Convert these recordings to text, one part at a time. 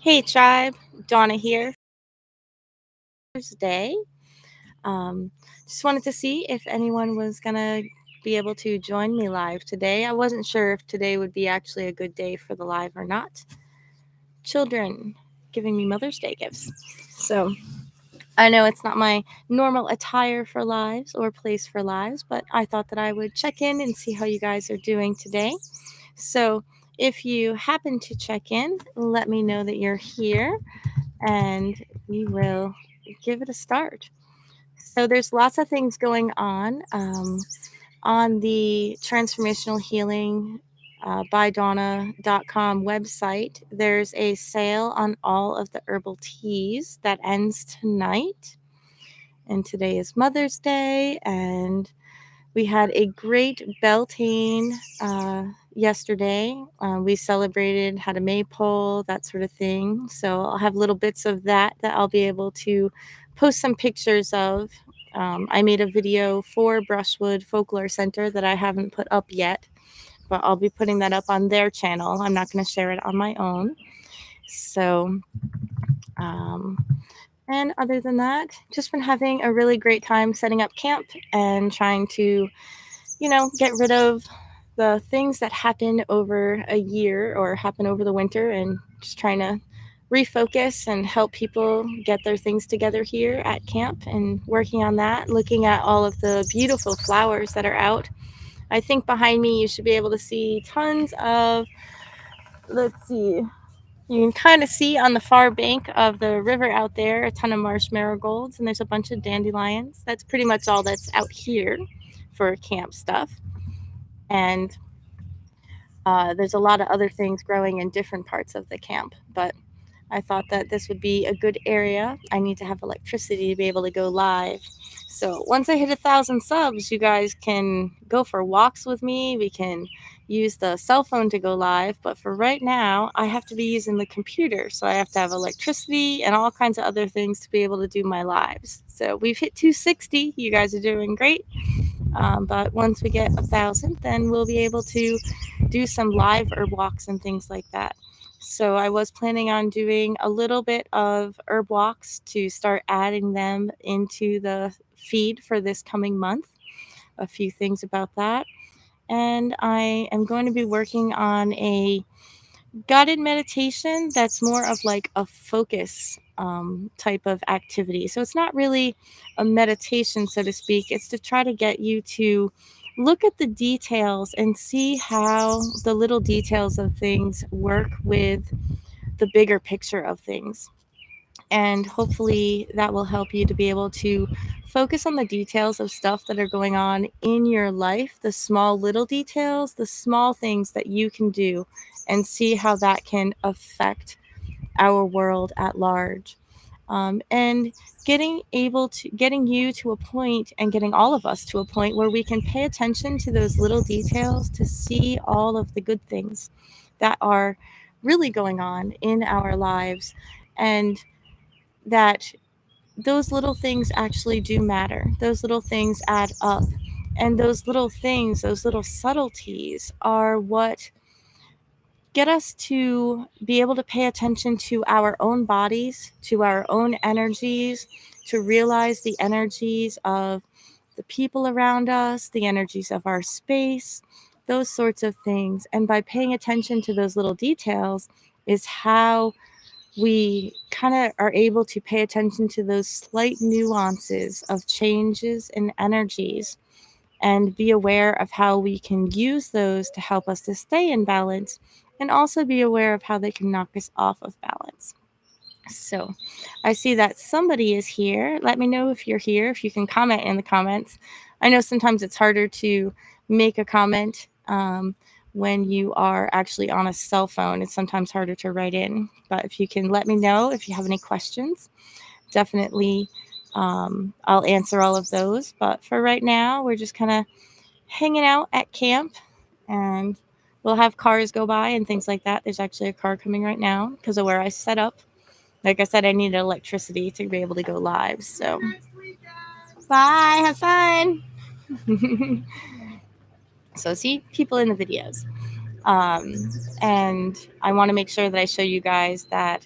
Hey tribe, Dawna here. Thursday. Um, just wanted to see if anyone was gonna be able to join me live today. I wasn't sure if today would be actually a good day for the live or not. Children giving me Mother's Day gifts. So I know it's not my normal attire for lives or place for lives, but I thought that I would check in and see how you guys are doing today. So if you happen to check in, let me know that you're here and we will give it a start. So there's lots of things going on the Transformational Healing by Dawna.com website. There's a sale on all of the herbal teas that ends tonight. And today is Mother's Day, and we had a great Beltane yesterday. We celebrated, had a maypole, that sort of thing. So I'll have little bits of that I'll be able to post some pictures of. I made a video for Brushwood Folklore Center that I haven't put up yet, but I'll be putting that up on their channel. I'm not going to share it on my own. So, and other than that, just been having a really great time setting up camp and trying to get rid of the things that happen over a year or happen over the winter, and just trying to refocus and help people get their things together here at camp, and working on that, looking at all of the beautiful flowers that are out. I think behind me you should be able to see tons of, let's see, you can kind of see on the far bank of the river out there a ton of marsh marigolds, and there's a bunch of dandelions. That's pretty much all that's out here for camp stuff. And there's a lot of other things growing in different parts of the camp, but I thought that this would be a good area. I need to have electricity to be able to go live. So once I hit 1,000 subs, you guys can go for walks with me. We can use the cell phone to go live. But for right now, I have to be using the computer. So I have to have electricity and all kinds of other things to be able to do my lives. So we've hit 260. You guys are doing great. But once we get 1,000, then we'll be able to do some live herb walks and things like that. So I was planning on doing a little bit of herb walks to start adding them into the feed for this coming month. A few things about that. And I am going to be working on a guided meditation that's more of like a focus type of activity. So it's not really a meditation, so to speak. It's to try to get you to look at the details and see how the little details of things work with the bigger picture of things. And hopefully that will help you to be able to focus on the details of stuff that are going on in your life, the small little details, the small things that you can do, and see how that can affect our world at large. And getting you to a point, and getting all of us to a point where we can pay attention to those little details to see all of the good things that are really going on in our lives, and that those little things actually do matter. Those little things add up. And those little things, those little subtleties, are what get us to be able to pay attention to our own bodies, to our own energies, to realize the energies of the people around us, the energies of our space, those sorts of things. And by paying attention to those little details is how we kind of are able to pay attention to those slight nuances of changes in energies, and be aware of how we can use those to help us to stay in balance, and also be aware of how they can knock us off of balance. So I see that somebody is here. Let me know if you're here, if you can comment in the comments. I know sometimes it's harder to make a comment when you are actually on a cell phone. It's sometimes harder to write in. But if you can let me know if you have any questions, definitely I'll answer all of those. But for right now, we're just kind of hanging out at camp, and we'll have cars go by and things like that. There's actually a car coming right now because of where I set up. Like I said, I needed electricity to be able to go live. So bye, have fun. So see people in the videos. And I want to make sure that I show you guys that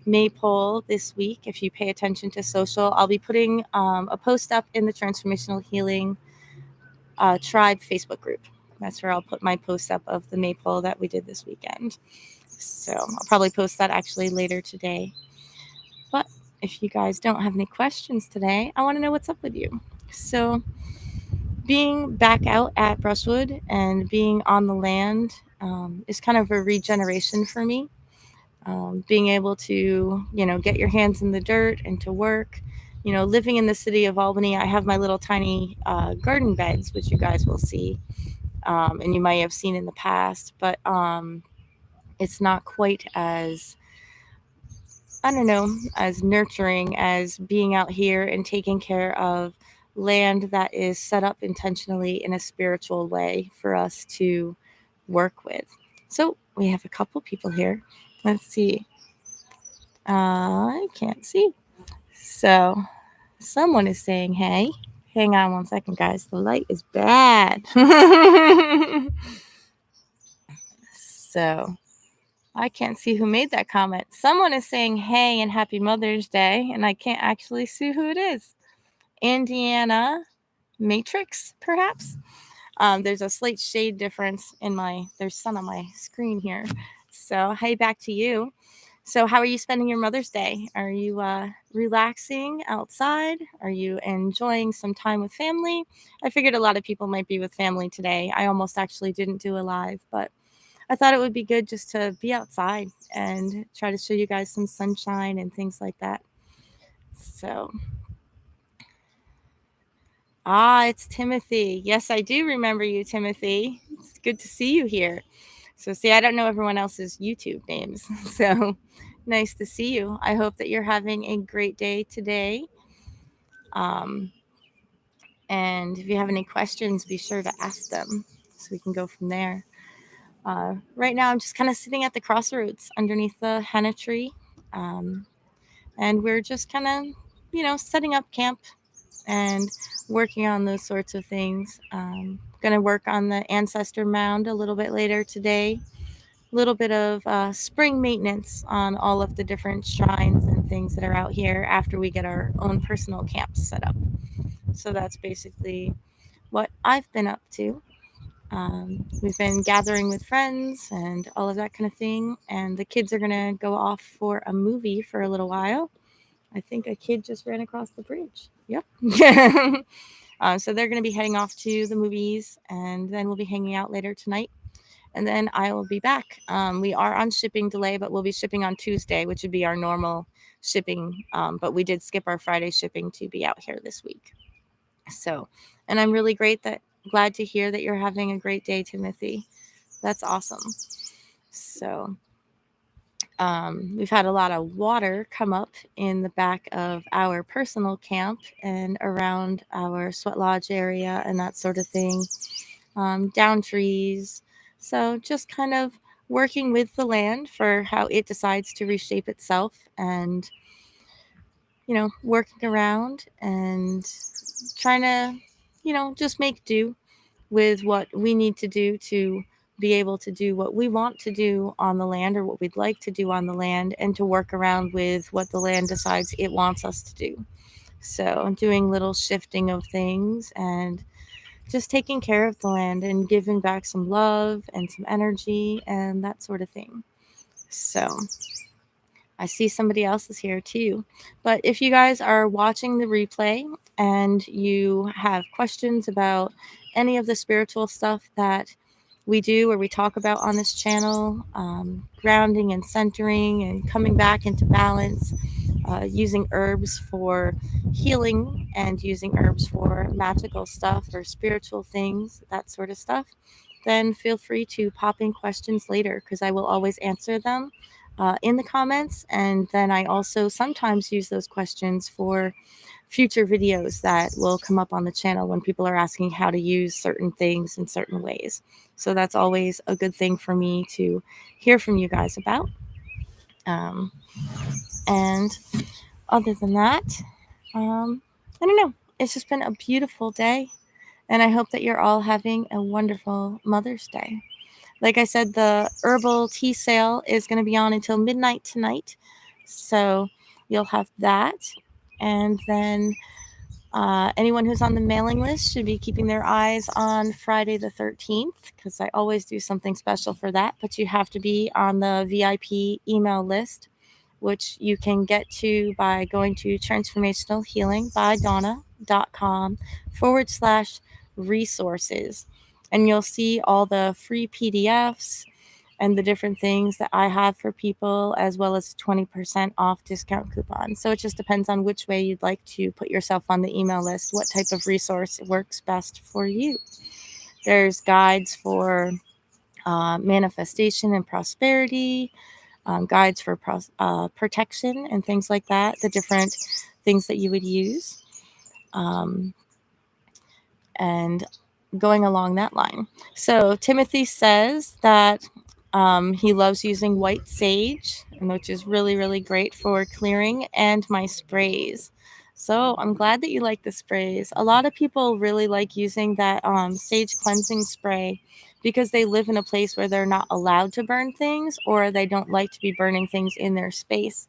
maypole this week. If you pay attention to social, I'll be putting a post up in the Transformational Healing Tribe Facebook group. That's where I'll put my post up of the maypole that we did this weekend. So I'll probably post that actually later today. But if you guys don't have any questions today, I want to know what's up with you. So being back out at Brushwood and being on the land is kind of a regeneration for me. Being able to, get your hands in the dirt and to work. Living in the city of Albany, I have my little tiny garden beds, which you guys will see, and you might have seen in the past, but it's not quite as, I don't know, as nurturing as being out here and taking care of land that is set up intentionally in a spiritual way for us to work with. So we have a couple people here. Let's see. I can't see. So someone is saying hey. Hang on one second, guys. The light is bad. So I can't see who made that comment. Someone is saying hey and happy Mother's Day, and I can't actually see who it is. Indiana Matrix, perhaps? There's a slight shade difference there's sun on my screen here. So hey, back to you. So how are you spending your Mother's Day? Are you relaxing outside? Are you enjoying some time with family? I figured a lot of people might be with family today. I almost actually didn't do a live, but I thought it would be good just to be outside and try to show you guys some sunshine and things like that. So, it's Timothy. Yes, I do remember you, Timothy. It's good to see you here. So, see, I don't know everyone else's YouTube names. So, nice to see you. I hope that you're having a great day today. And if you have any questions, be sure to ask them so we can go from there. Right now, I'm just kind of sitting at the crossroads underneath the henna tree. And we're just kind of, setting up camp and working on those sorts of things. Going to work on the ancestor mound a little bit later today. A little bit of spring maintenance on all of the different shrines and things that are out here after we get our own personal camps set up. So that's basically what I've been up to. We've been gathering with friends and all of that kind of thing. And the kids are going to go off for a movie for a little while. I think a kid just ran across the bridge. Yep. So they're going to be heading off to the movies, and then we'll be hanging out later tonight. And then I will be back. We are on shipping delay, but we'll be shipping on Tuesday, which would be our normal shipping. But we did skip our Friday shipping to be out here this week. So, and I'm really glad to hear that you're having a great day, Timothy. That's awesome. So, we've had a lot of water come up in the back of our personal camp and around our sweat lodge area and that sort of thing. Down trees. So just kind of working with the land for how it decides to reshape itself and, working around and trying to, just make do with what we need to do to be able to do what we want to do on the land or what we'd like to do on the land and to work around with what the land decides it wants us to do. So doing little shifting of things and just taking care of the land and giving back some love and some energy and that sort of thing. So I see somebody else is here too. But if you guys are watching the replay and you have questions about any of the spiritual stuff that we do or we talk about on this channel, grounding and centering and coming back into balance, using herbs for healing and using herbs for magical stuff or spiritual things, that sort of stuff, then feel free to pop in questions later because I will always answer them in the comments. And then I also sometimes use those questions for future videos that will come up on the channel when people are asking how to use certain things in certain ways. So that's always a good thing for me to hear from you guys about. And other than that, I don't know. It's just been a beautiful day. And I hope that you're all having a wonderful Mother's Day. like I said, the herbal tea sale is going to be on until midnight tonight. So you'll have that. And then anyone who's on the mailing list should be keeping their eyes on Friday the 13th, because I always do something special for that. But you have to be on the VIP email list, which you can get to by going to transformationalhealing.com/resources. And you'll see all the free PDFs and the different things that I have for people, as well as 20% off discount coupon. So it just depends on which way you'd like to put yourself on the email list, what type of resource works best for you. There's guides for manifestation and prosperity, guides for protection and things like that, the different things that you would use. And going along that line. So Timothy says that he loves using white sage, which is really, really great for clearing, and my sprays. So I'm glad that you like the sprays. A lot of people really like using that sage cleansing spray because they live in a place where they're not allowed to burn things, or they don't like to be burning things in their space.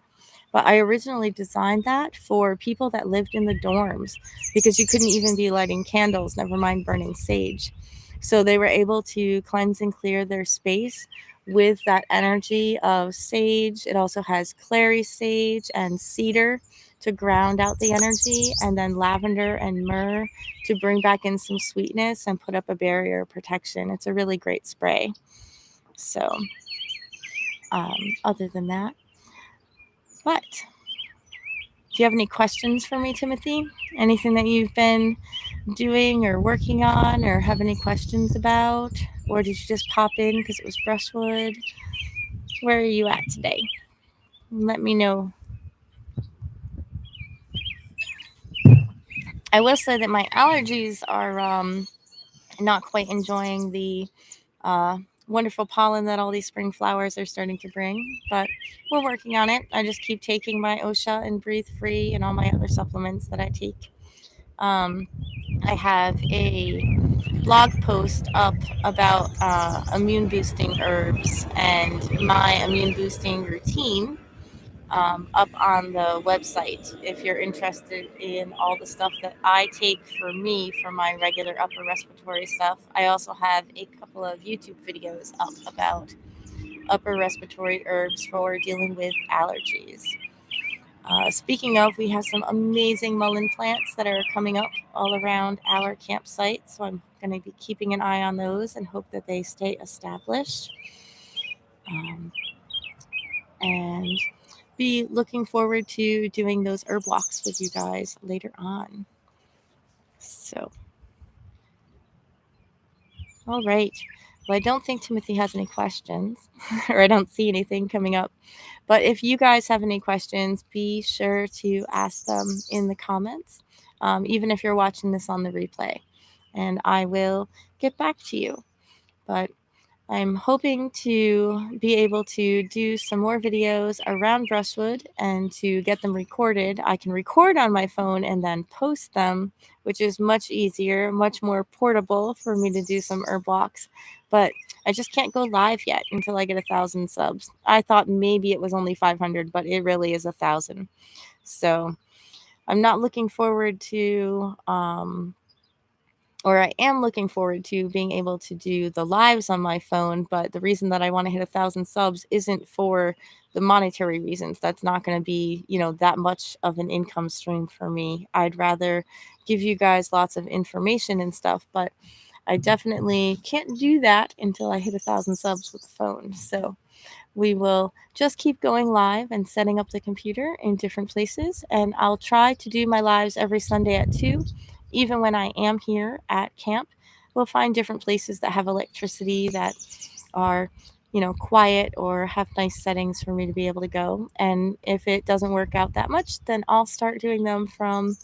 But I originally designed that for people that lived in the dorms because you couldn't even be lighting candles, never mind burning sage. So they were able to cleanse and clear their space with that energy of sage. It also has clary sage and cedar to ground out the energy, and then lavender and myrrh to bring back in some sweetness and put up a barrier of protection. It's a really great spray. So other than that, but do you have any questions for me, Timothy? Anything that you've been doing or working on or have any questions about? Or did you just pop in because it was Brushwood? Where are you at today? Let me know. I will say that my allergies are not quite enjoying the wonderful pollen that all these spring flowers are starting to bring, but we're working on it. I just keep taking my OSHA and Breathe Free and all my other supplements that I take. I have a blog post up about immune boosting herbs and my immune boosting routine up on the website if you're interested in all the stuff that I take for me for my regular upper respiratory stuff. I also have a couple of YouTube videos up about upper respiratory herbs for dealing with allergies. Speaking of, we have some amazing mullein plants that are coming up all around our campsite, so I'm going to be keeping an eye on those and hope that they stay established. And be looking forward to doing those herb walks with you guys later on. So, all right. Well, I don't think Timothy has any questions, or I don't see anything coming up. But if you guys have any questions, be sure to ask them in the comments, even if you're watching this on the replay, and I will get back to you. But I'm hoping to be able to do some more videos around Brushwood and to get them recorded. I can record on my phone and then post them, which is much easier, much more portable for me to do some herb walks. But I just can't go live yet until I get 1,000 subs. I thought maybe it was only 500, but it really is 1,000. So I'm not looking forward to or I am looking forward to being able to do the lives on my phone. But the reason that I want to hit 1,000 subs isn't for the monetary reasons. That's not going to be, that much of an income stream for me. I'd rather give you guys lots of information and stuff, but I definitely can't do that until I hit 1,000 subs with the phone. So we will just keep going live and setting up the computer in different places. And I'll try to do my lives every Sunday at 2. Even when I am here at camp, we'll find different places that have electricity that are, quiet or have nice settings for me to be able to go. And if it doesn't work out that much, then I'll start doing them from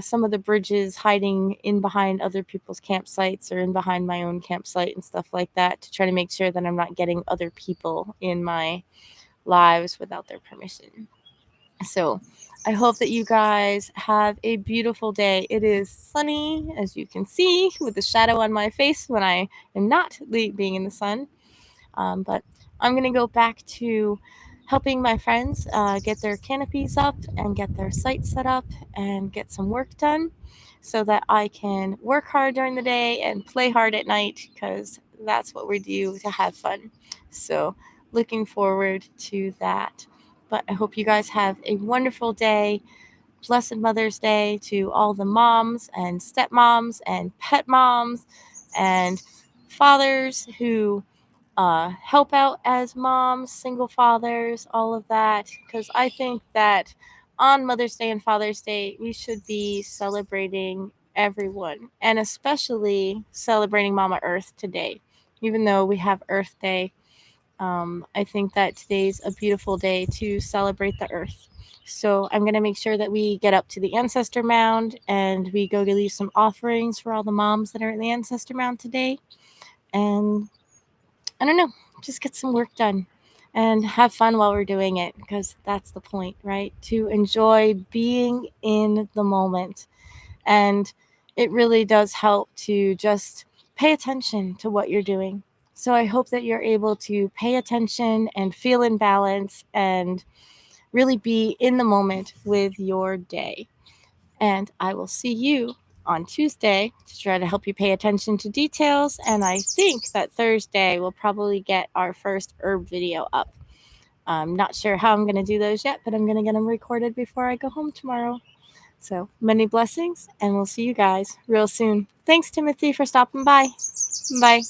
some of the bridges hiding in behind other people's campsites or in behind my own campsite and stuff like that to try to make sure that I'm not getting other people in my lives without their permission. So I hope that you guys have a beautiful day. It is sunny, as you can see, with the shadow on my face when I am not being in the sun. But I'm going to go back to helping my friends get their canopies up and get their sites set up and get some work done so that I can work hard during the day and play hard at night, because that's what we do to have fun. So looking forward to that. But I hope you guys have a wonderful day. Blessed Mother's Day to all the moms and stepmoms and pet moms and fathers who help out as moms, single fathers, all of that. Because I think that on Mother's Day and Father's Day, we should be celebrating everyone, and especially celebrating Mama Earth today. Even though we have Earth Day, I think that today's a beautiful day to celebrate the earth. So I'm going to make sure that we get up to the ancestor mound and we go to leave some offerings for all the moms that are at the ancestor mound today. And I don't know, just get some work done and have fun while we're doing it, because that's the point, right? To enjoy being in the moment. And it really does help to just pay attention to what you're doing. So I hope that you're able to pay attention and feel in balance and really be in the moment with your day. And I will see you on Tuesday to try to help you pay attention to details. And I think that Thursday we'll probably get our first herb video up. I'm not sure how I'm going to do those yet, but I'm going to get them recorded before I go home tomorrow. So many blessings, and we'll see you guys real soon. Thanks, Timothy, for stopping by. Bye.